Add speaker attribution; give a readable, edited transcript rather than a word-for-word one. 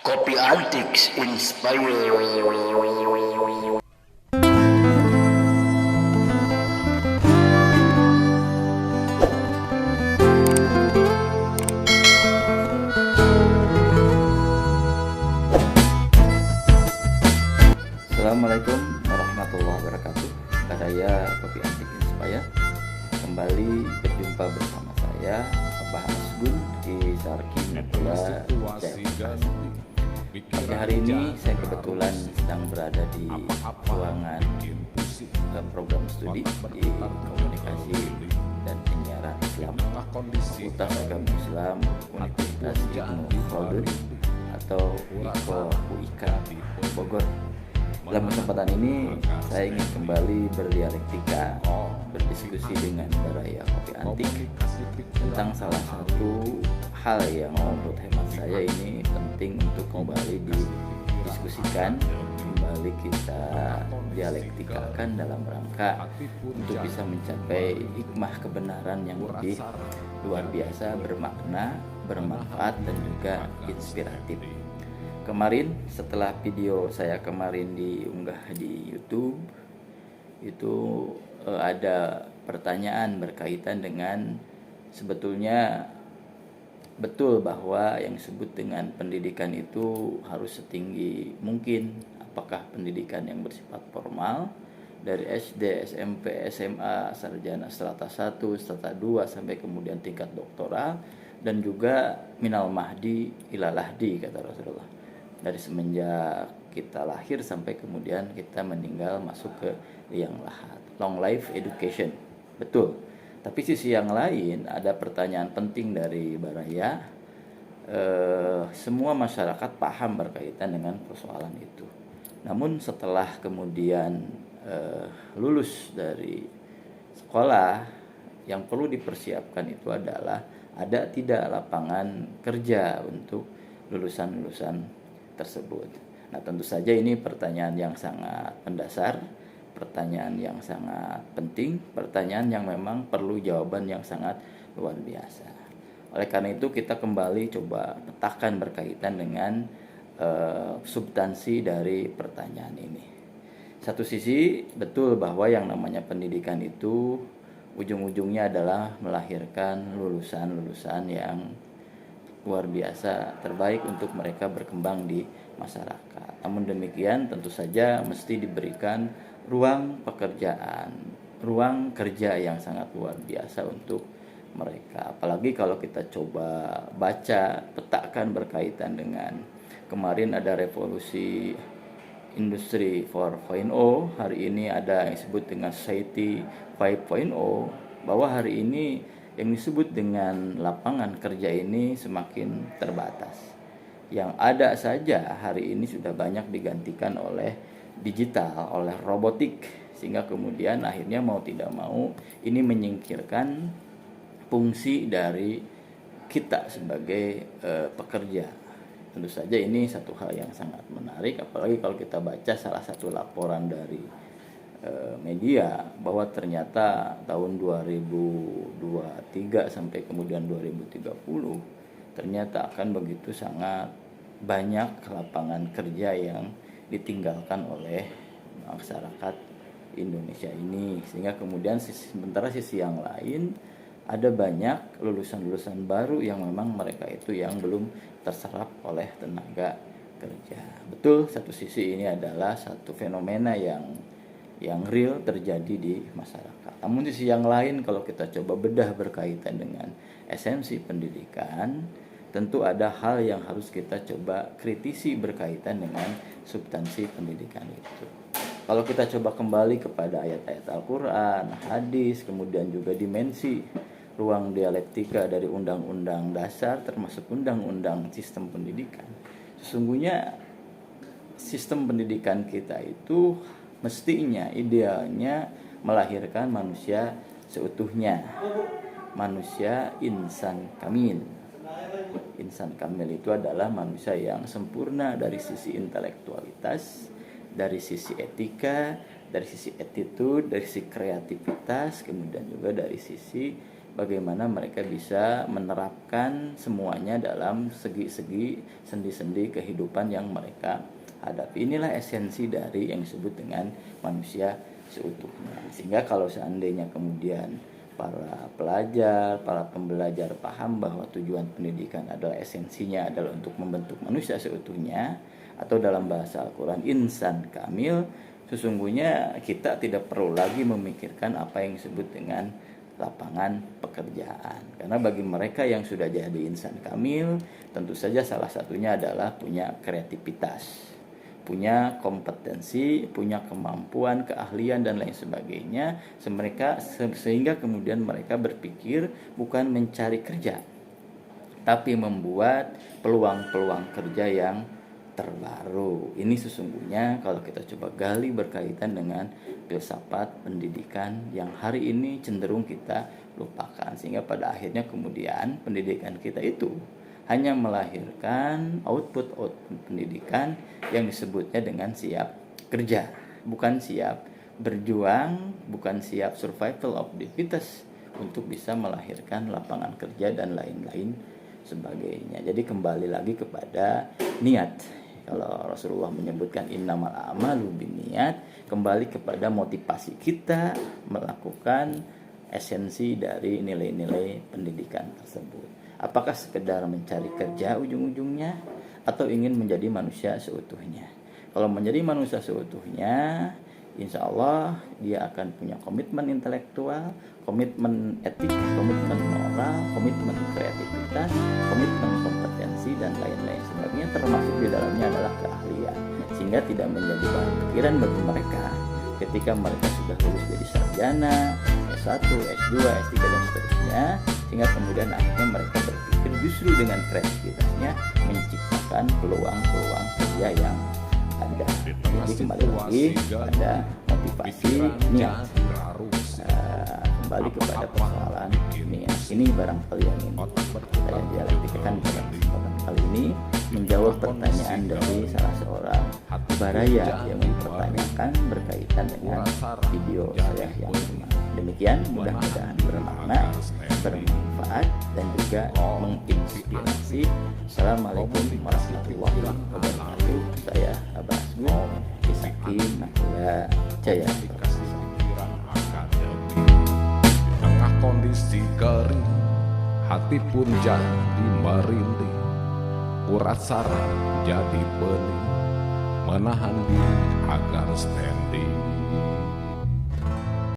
Speaker 1: Kopi Antiks Inspire.
Speaker 2: Assalamualaikum warahmatullahi wabarakatuh. Saya Kopi Antik Inspire. Kembali berjumpa bersama saya Abah Asgun di Sarki Nagula Jaya. Pada hari ini saya kebetulan sedang berada di ruangan program studi di Komunikasi dan Penyiaran Islam Fakultas Agama Islam Universitas Ibnu Khaldun atau UIK Bogor. Dalam kesempatan ini saya ingin kembali berdialektika, berdiskusi dengan Baraya Kopi Antik tentang salah satu hal yang menurut hemat saya ini penting untuk kembali didiskusikan, kembali kita dialektikakan dalam rangka untuk bisa mencapai hikmah kebenaran yang lebih luar biasa, bermakna, bermanfaat dan juga inspiratif. Kemarin setelah video saya kemarin diunggah di YouTube itu ada pertanyaan berkaitan dengan sebetulnya betul bahwa yang disebut dengan pendidikan itu harus setinggi mungkin. Apakah pendidikan yang bersifat formal dari SD, SMP, SMA, sarjana strata 1, strata 2 sampai kemudian tingkat doktoral, dan juga minal mahdi ilal lahdi kata Rasulullah. Dari semenjak kita lahir sampai kemudian kita meninggal masuk ke liang lahat, long life education. Betul. Tapi sisi yang lain ada pertanyaan penting dari Baraya. Semua masyarakat paham berkaitan dengan persoalan itu. Namun setelah kemudian lulus dari sekolah, yang perlu dipersiapkan itu adalah ada tidak lapangan kerja untuk lulusan-lulusan tersebut. Nah, tentu saja ini pertanyaan yang sangat mendasar, pertanyaan yang sangat penting, pertanyaan yang memang perlu jawaban yang sangat luar biasa. Oleh karena itu kita kembali coba petakan berkaitan dengan substansi dari pertanyaan ini. Satu sisi betul bahwa yang namanya pendidikan itu ujung-ujungnya adalah melahirkan lulusan-lulusan yang luar biasa, terbaik untuk mereka berkembang di masyarakat. Namun demikian tentu saja mesti diberikan ruang pekerjaan, ruang kerja yang sangat luar biasa untuk mereka. Apalagi kalau kita coba baca, petakan berkaitan dengan kemarin ada revolusi industri 4.0, hari ini ada yang disebut dengan society 5.0, bahwa hari ini yang disebut dengan lapangan kerja ini semakin terbatas. Yang ada saja hari ini sudah banyak digantikan oleh digital, oleh robotik, sehingga kemudian akhirnya mau tidak mau ini menyingkirkan fungsi dari kita sebagai pekerja. Tentu saja ini satu hal yang sangat menarik, apalagi kalau kita baca salah satu laporan dari media bahwa ternyata tahun 2023 sampai kemudian 2030 ternyata akan begitu sangat banyak lapangan kerja yang ditinggalkan oleh masyarakat Indonesia ini, sehingga kemudian sementara sisi yang lain ada banyak lulusan-lulusan baru yang memang mereka itu yang belum terserap oleh tenaga kerja. Betul, satu sisi ini adalah satu fenomena yang real terjadi di masyarakat. Namun di sisi yang lain kalau kita coba bedah berkaitan dengan esensi pendidikan, tentu ada hal yang harus kita coba kritisi berkaitan dengan substansi pendidikan itu. Kalau kita coba kembali kepada ayat-ayat Al-Quran, hadis, kemudian juga dimensi ruang dialektika dari undang-undang dasar termasuk undang-undang sistem pendidikan, sesungguhnya sistem pendidikan kita itu mestinya idealnya melahirkan manusia seutuhnya, manusia insan kamil. Insan kamil itu adalah manusia yang sempurna dari sisi intelektualitas, dari sisi etika, dari sisi attitude, dari sisi kreativitas, kemudian juga dari sisi bagaimana mereka bisa menerapkan semuanya dalam segi-segi sendi-sendi kehidupan yang mereka hadapi. Inilah esensi dari yang disebut dengan manusia seutuhnya. Sehingga kalau seandainya kemudian para pelajar, para pembelajar paham bahwa tujuan pendidikan adalah esensinya adalah untuk membentuk manusia seutuhnya, atau dalam bahasa Al-Quran insan kamil, sesungguhnya kita tidak perlu lagi memikirkan apa yang disebut dengan lapangan pekerjaan. Karena bagi mereka yang sudah jadi insan kamil, tentu saja salah satunya adalah punya kreativitas, punya kompetensi, punya kemampuan, keahlian dan lain sebagainya, sehingga kemudian mereka berpikir bukan mencari kerja, tapi membuat peluang-peluang kerja yang terbaru. Ini sesungguhnya kalau kita coba gali berkaitan dengan filsafat pendidikan yang hari ini cenderung kita lupakan, sehingga pada akhirnya kemudian pendidikan kita itu hanya melahirkan output pendidikan yang disebutnya dengan siap kerja, bukan siap berjuang, bukan siap survival of the fittest untuk bisa melahirkan lapangan kerja dan lain-lain sebagainya. Jadi kembali lagi kepada niat. Kalau Rasulullah menyebutkan innamal a'malu binniyat, kembali kepada motivasi kita melakukan esensi dari nilai-nilai pendidikan tersebut. Apakah sekedar mencari kerja ujung-ujungnya, atau ingin menjadi manusia seutuhnya? Kalau menjadi manusia seutuhnya, insya Allah dia akan punya komitmen intelektual, komitmen etik, komitmen moral, komitmen kreativitas, komitmen kompetensi dan lain-lain sebagainya, termasuk di dalamnya adalah keahlian, sehingga tidak menjadi bahan pikiran bagi mereka ketika mereka sudah lulus jadi sarjana, S1, S2, S3 dan seterusnya, sehingga kemudian akhirnya mereka berpikir justru dengan kreativitasnya menciptakan peluang-peluang kerja yang ada. Jadi kembali lagi pada motivasi niat, kembali kepada persoalan niat. Ini barangkali yang ingin saya dialektikan pada kesempatan kali ini, menjawab pertanyaan dari salah seorang baraya yang mempertanyakan berkaitan dengan video saya yang demikian. Mudah-mudahan bermakna, bermanfaat dan juga menginspirasi. Assalamualaikum warahmatullahi wabarakatuh. Saya Abah Asgun, Isaki Nakula Jaya.
Speaker 3: Di tengah kondisi kering, hati pun jadi merinding, urat saraf jadi pening, menahan diri agar standing.